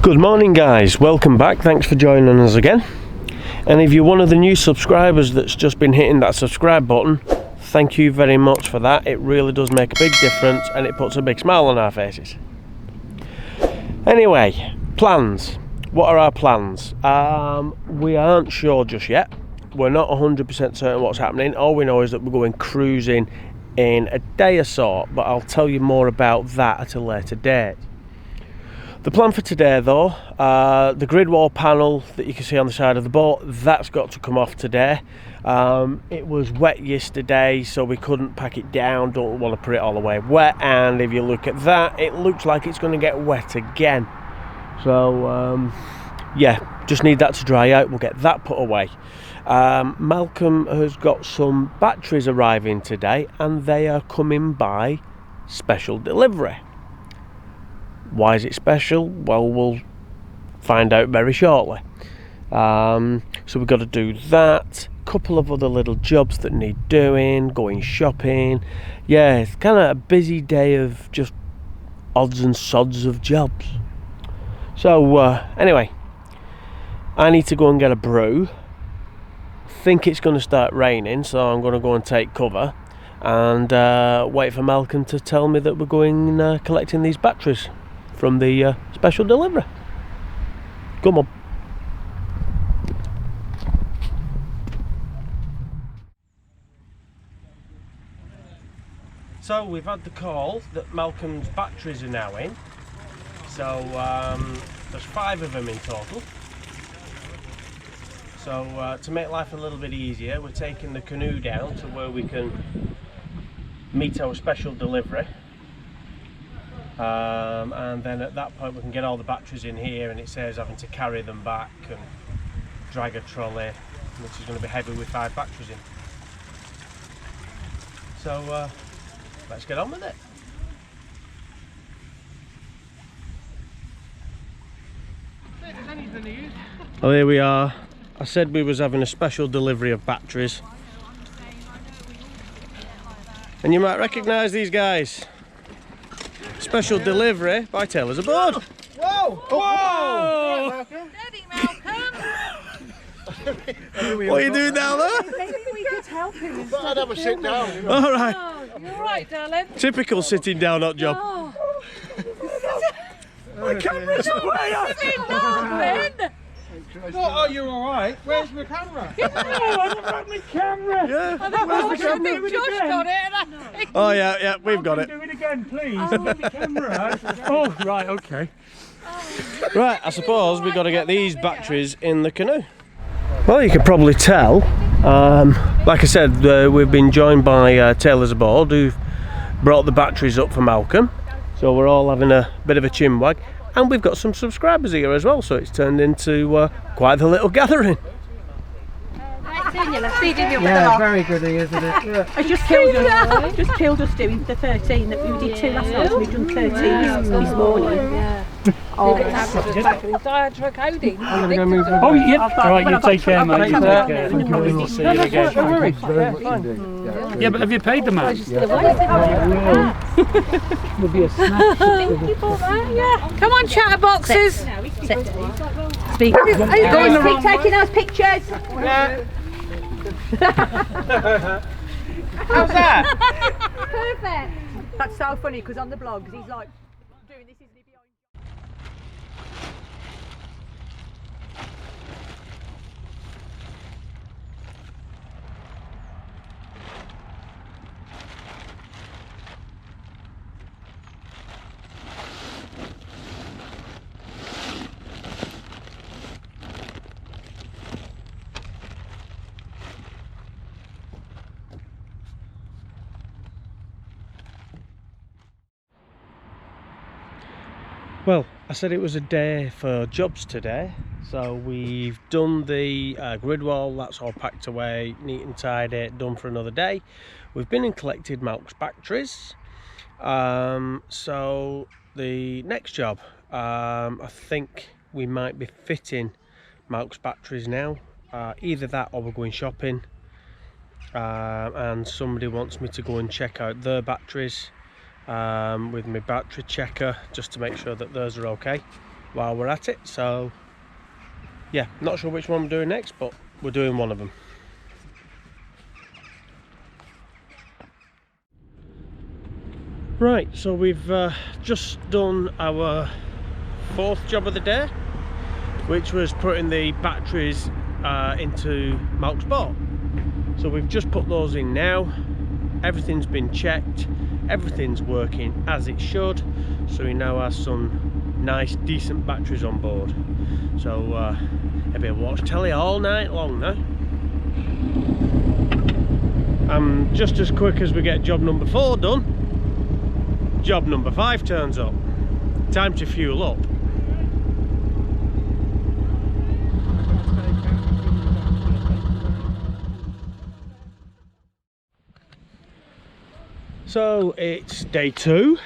Good morning guys, welcome back, thanks for joining us again. And if you're one of the new subscribers that's just been hitting that subscribe button, thank you very much for that. It really does make a big difference and it puts a big smile on our faces. Anyway, plans. What are our plans? We aren't sure just yet. We're not 100% certain what's happening. All we know is that we're going cruising in a day or so, but I'll tell you more about that at a later date. The plan for today though, the grid wall panel that you can see on the side of the boat, that's got to come off today. It was wet yesterday, so we couldn't pack it down, don't want to put it all the way wet, and if you look at that, it looks like it's going to get wet again. So yeah, just need that to dry out, we'll get that put away. Malcolm has got some batteries arriving today and they are coming by special delivery. Why is it special? Well, we'll find out very shortly. So we've got to do that. Couple of other little jobs that need doing, going shopping. Yeah, it's kind of a busy day of just odds and sods of jobs. So anyway, I need to go and get a brew. Think it's going to start raining, so I'm going to go and take cover and wait for Malcolm to tell me that we're going collecting these batteries from the special delivery. Come on. So we've had the call that Malcolm's batteries are now in. So there's 5 of them in total. So to make life a little bit easier, we're taking the canoe down to where we can meet our special delivery. And then at that point we can get all the batteries in here, and it saves having to carry them back and drag a trolley, which is going to be heavy with 5 batteries in. So let's get on with it. Oh, here we are. I said we was having a special delivery of batteries, and you might recognise these guys. Special delivery by Taylor's Aboard. Whoa! Whoa! Steady, Malcolm! What are you doing down there? Maybe we could help him. I'd have a sit down. You know. All right. Oh, you're all right, darling. Typical sitting down hot job. Oh. My camera's way off. Darling! Oh, you're all right. Where's my camera? I never had my camera. Yeah. Where's the camera? Just got it. Oh yeah, we've got it. Do it again, please. The camera. Oh, right, okay. Right, I suppose we've got to get these batteries in the canoe. Well, you can probably tell, like I said, we've been joined by Taylor's Aboard, who've brought the batteries up for Malcolm. So we're all having a bit of a chinwag. And we've got some subscribers here as well, so it's turned into quite the little gathering. Yeah, very good, isn't it? Yeah. I just killed us doing the 13 that we did 2 last night, and we've done 13 this morning. Yeah. Oh, I had to code in. Oh, yeah. All right, you take care, mate. Thank Thank you very much. See you again. Yeah, but have you paid the man? There'll be a snack. Yeah. Come on, chatterboxes. Speak. Are you Going going to taking those pictures? Yeah. How's that? Perfect. That's so funny because on the blogs he's like doing this, isn't he? Well, I said it was a day for jobs today, so we've done the grid wall, that's all packed away, neat and tidy, done for another day. We've been and collected Malk's batteries, so the next job, I think we might be fitting Malk's batteries now, either that or we're going shopping, and somebody wants me to go and check out their batteries with my battery checker just to make sure that those are okay. while we're at it. So yeah, not sure which one we're doing next, but we're doing one of them. Right, so we've just done our 4th job of the day, which was putting the batteries into Malk's boat. So we've just put those in now. Everything's been checked, everything's working as it should, so he now has some nice decent batteries on board. So he'll be able to watch telly all night long now. And just as quick as we get job number 4 done, job number 5 turns up. Time to fuel up. So it's day 2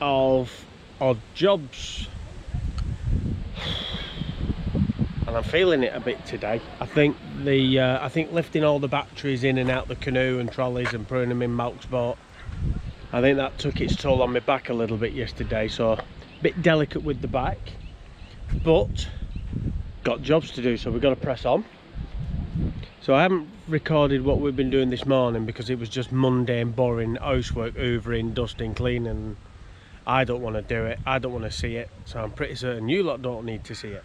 of odd jobs, and I'm feeling it a bit today. I think lifting all the batteries in and out the canoe and trolleys and putting them in Malk's boat, I think that took its toll on my back a little bit yesterday, so a bit delicate with the back, but got jobs to do, so we've got to press on. So I haven't recorded what we've been doing this morning because it was just mundane, boring housework, hoovering, dusting, cleaning. I don't want to do it, I don't want to see it, so I'm pretty certain you lot don't need to see it.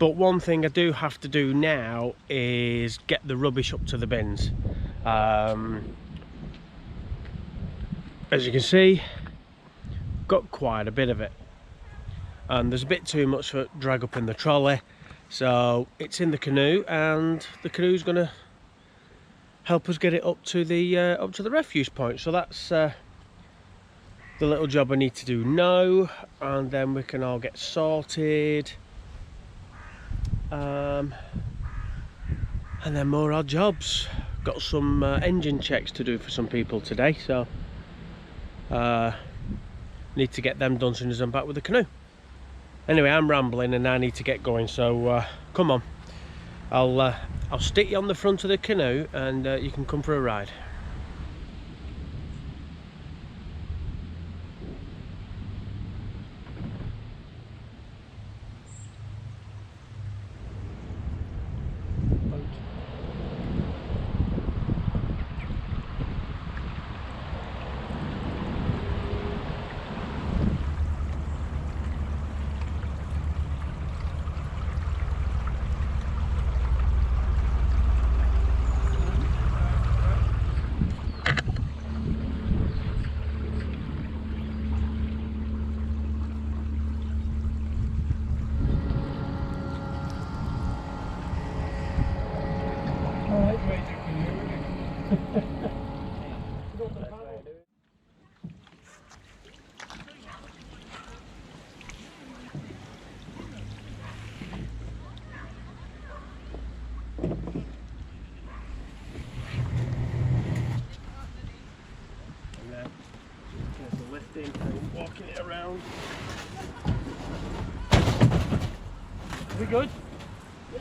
But one thing I do have to do now is get the rubbish up to the bins. As you can see, got quite a bit of it, and there's a bit too much for drag up in the trolley, so it's in the canoe, and the canoe's going to help us get it up to the refuse point. So that's the little job I need to do now, and then we can all get sorted, and then more odd jobs. Got some engine checks to do for some people today, so need to get them done as soon as I'm back with the canoe. Anyway, I'm rambling and I need to get going, so come on, I'll stick you on the front of the canoe and you can come for a ride. And walking it around. Are we good? Yeah.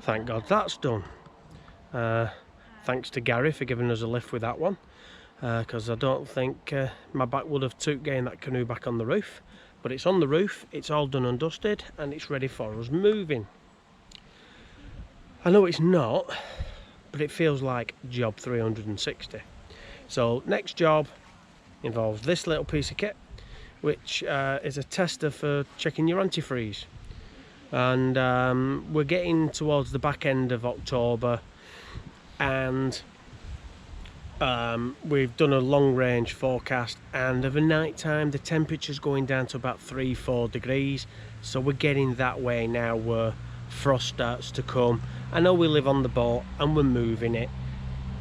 Thank God that's done. Thanks to Gary for giving us a lift with that one, because I don't think my back would have took getting that canoe back on the roof. But it's on the roof, it's all done and dusted, and it's ready for us moving. I know it's not, but it feels like job 360. So next job involves this little piece of kit, which is a tester for checking your antifreeze. And we're getting towards the back end of October, and we've done a long range forecast, and of a night time the temperature's going down to about 3-4 degrees, so we're getting that way now where frost starts to come. I know we live on the boat and we're moving it,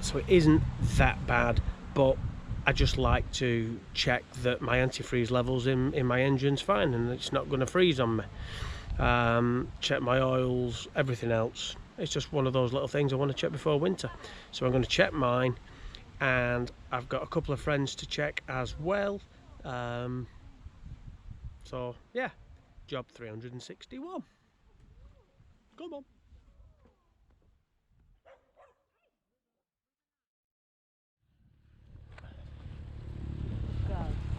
so it isn't that bad, but I just like to check that my antifreeze levels in my engine's fine and it's not going to freeze on me. Check my oils, everything else. It's just one of those little things I want to check before winter. So I'm going to check mine, and I've got a couple of friends to check as well, So yeah, job 361. Come on.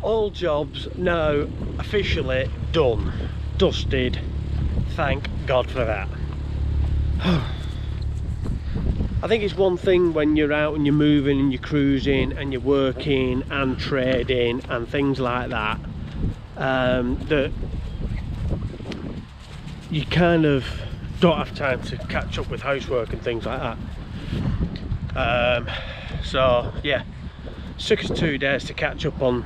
All jobs now officially done, dusted. Thank God for that. I think it's one thing when you're out and you're moving and you're cruising and you're working and trading and things like that, that you kind of don't have time to catch up with housework and things like that. So yeah, took us 2 days to catch up on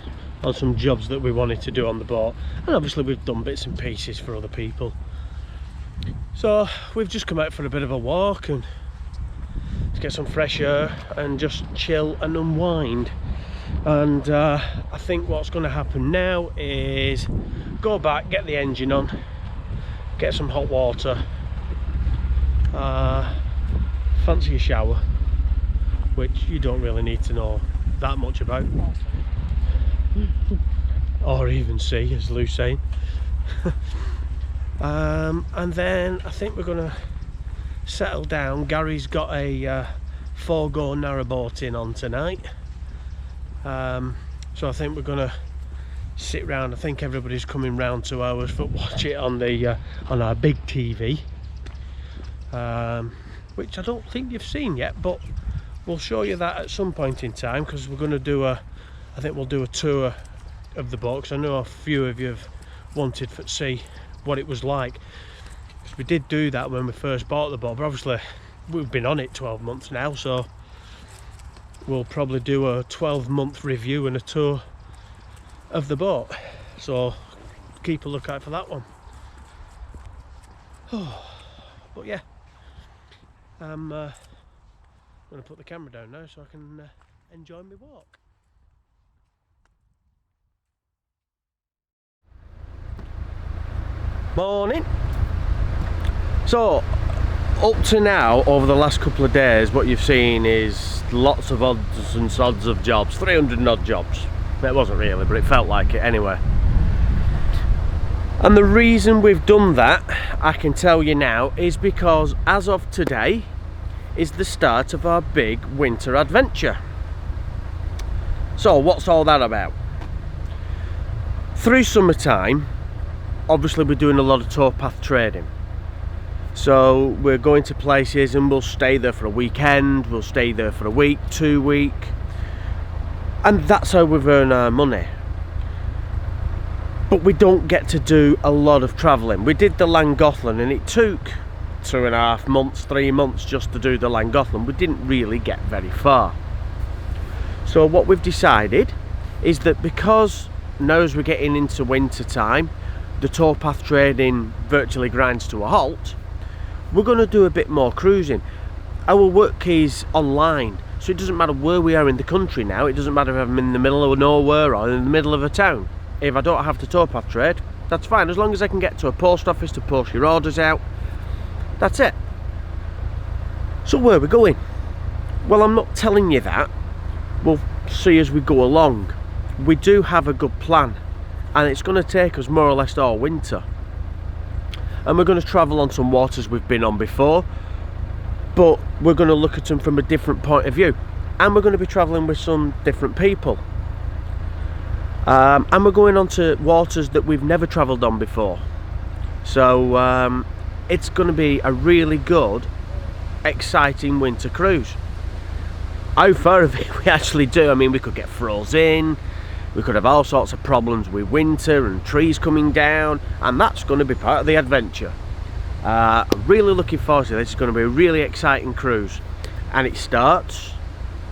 some jobs that we wanted to do on the boat, and obviously we've done bits and pieces for other people. So we've just come out for a bit of a walk and to get some fresh air and just chill and unwind. And I think what's going to happen now is go back, get the engine on, get some hot water, fancy a shower, which you don't really need to know that much about, or even see, as Lou's saying. And then I think we're gonna settle down. Gary's got a 4-go narrowboating on tonight, so I think we're gonna sit round. I think everybody's coming round to ours for watch it on the on our big TV, which I don't think you've seen yet, but we'll show you that at some point in time, because we're going to do I think we'll do a tour of the boat, because I know a few of you have wanted to see what it was like. Because we did do that when we first bought the boat, but obviously we've been on it 12 months now, so we'll probably do a 12-month review and a tour of the boat, so keep a lookout for that one. But yeah, I'm going to put the camera down now so I can enjoy my walk. Morning. So up to now, over the last couple of days, what you've seen is lots of odds and sods of jobs, 300 and odd jobs. It wasn't really, but it felt like it anyway. And the reason we've done that, I can tell you now, is because as of today is the start of our big winter adventure. So what's all that about? Through summertime, obviously we're doing a lot of towpath trading. So we're going to places and we'll stay there for a weekend, we'll stay there for a week, 2 weeks, and that's how we've earned our money. But we don't get to do a lot of travelling. We did the Llangollen and it took 2.5 months, 3 months just to do the Llangollen. We didn't really get very far. So what we've decided is that because now as we're getting into winter time, the towpath trading virtually grinds to a halt, we're going to do a bit more cruising. Our work is online, so it doesn't matter where we are in the country now. It doesn't matter if I'm in the middle of nowhere or in the middle of a town. If I don't have to towpath trade, that's fine, as long as I can get to a post office to post your orders out. That's it. So where are we going? Well, I'm not telling you that. We'll see as we go along. We do have a good plan, and it's going to take us more or less all winter. And we're going to travel on some waters we've been on before, but we're going to look at them from a different point of view. And we're going to be travelling with some different people. And we're going on to waters that we've never travelled on before. So it's going to be a really good, exciting winter cruise. How far of it we actually do, I mean, we could get frozen, we could have all sorts of problems with winter and trees coming down, and that's going to be part of the adventure. I'm really looking forward to this. It's going to be a really exciting cruise, and it starts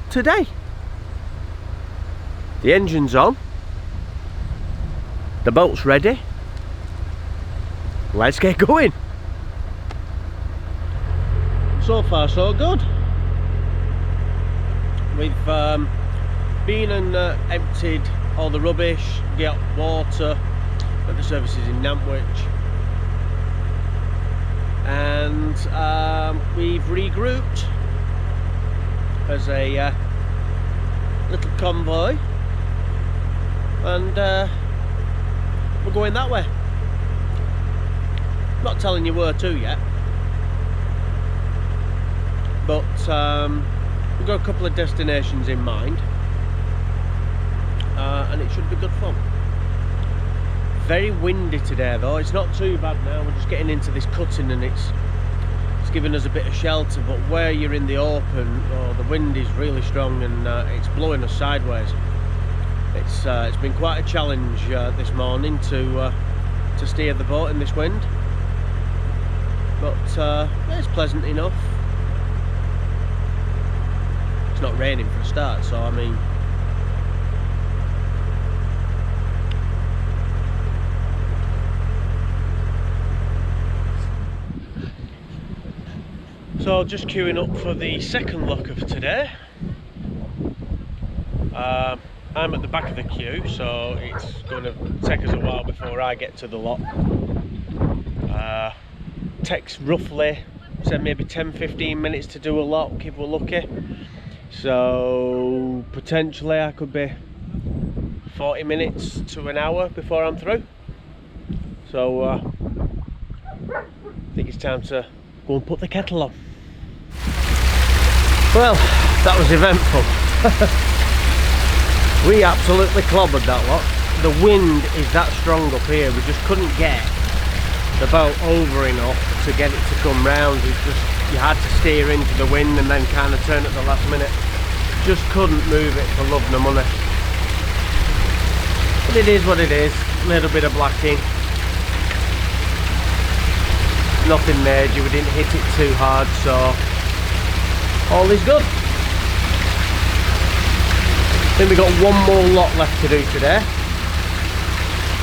today. The engine's on, the boat's ready, let's get going. So far so good. We've been and emptied all the rubbish, get water at the services in Nantwich, and we've regrouped as a little convoy and we're going that way. Not telling you where to yet, but we've got a couple of destinations in mind, and it should be good fun. Very windy today though. It's not too bad now. We're just getting into this cutting and it's giving us a bit of shelter, but where you're in the open, oh, the wind is really strong and it's blowing us sideways. It's been quite a challenge this morning to steer the boat in this wind, but it's pleasant enough. It's not raining for a start, so I mean, so just queuing up for the second lock of today. I'm at the back of the queue, so it's going to take us a while before I get to the lock. Takes roughly, say maybe 10-15 minutes to do a lock if we're lucky. So potentially I could be 40 minutes to an hour before I'm through. So I think it's time to go and put the kettle on. Well, that was eventful. We absolutely clobbered that lot. The wind is that strong up here, we just couldn't get the boat over enough to get it to come round. It's just, you had to steer into the wind and then kind of turn at the last minute. Just couldn't move it for love nor money. But it is what it is. A little bit of blacking. Nothing major, we didn't hit it too hard, so all is good. I think we've got one more lot left to do today,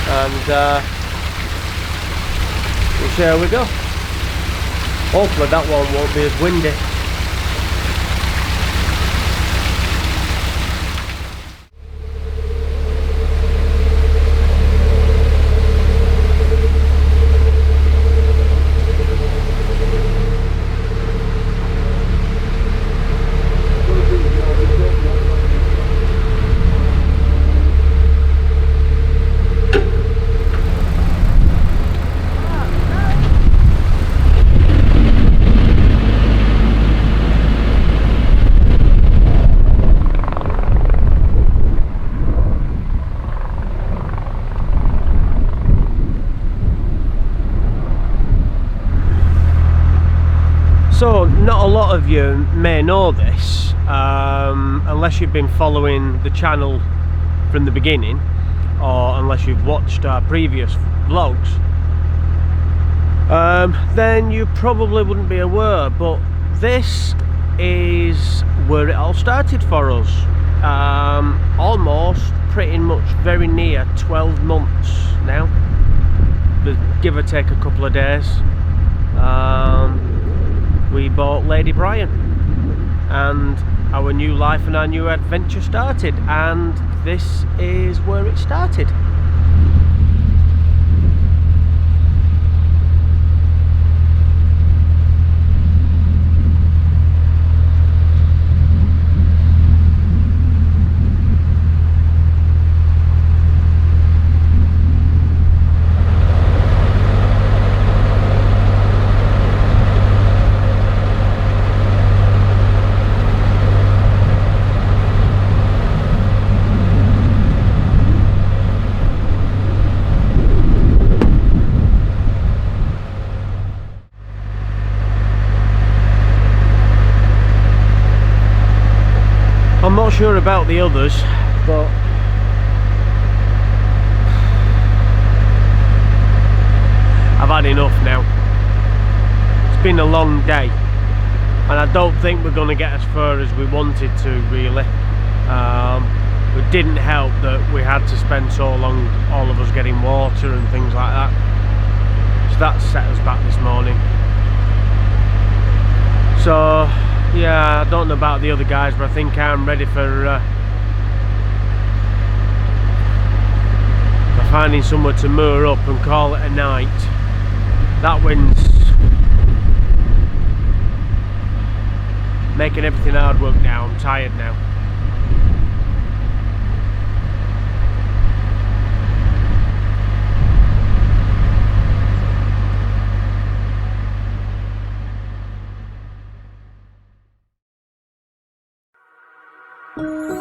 and we'll see how we go. Hopefully that one won't be as windy. So, not a lot of you may know this, unless you've been following the channel from the beginning, or unless you've watched our previous vlogs, then you probably wouldn't be aware, but this is where it all started for us. Almost, pretty much, very near 12 months now, but give or take a couple of days. We bought Lady Brian, and our new life and our new adventure started, and this is where it started. I'm not sure about the others, but I've had enough now. It's been a long day, and I don't think we're going to get as far as we wanted to, really. It didn't help that we had to spend so long, all of us, getting water and things like that. So that set us back this morning. So yeah, I don't know about the other guys, but I think I'm ready for finding somewhere to moor up and call it a night. That wind's making everything hard work now. I'm tired now. Bye.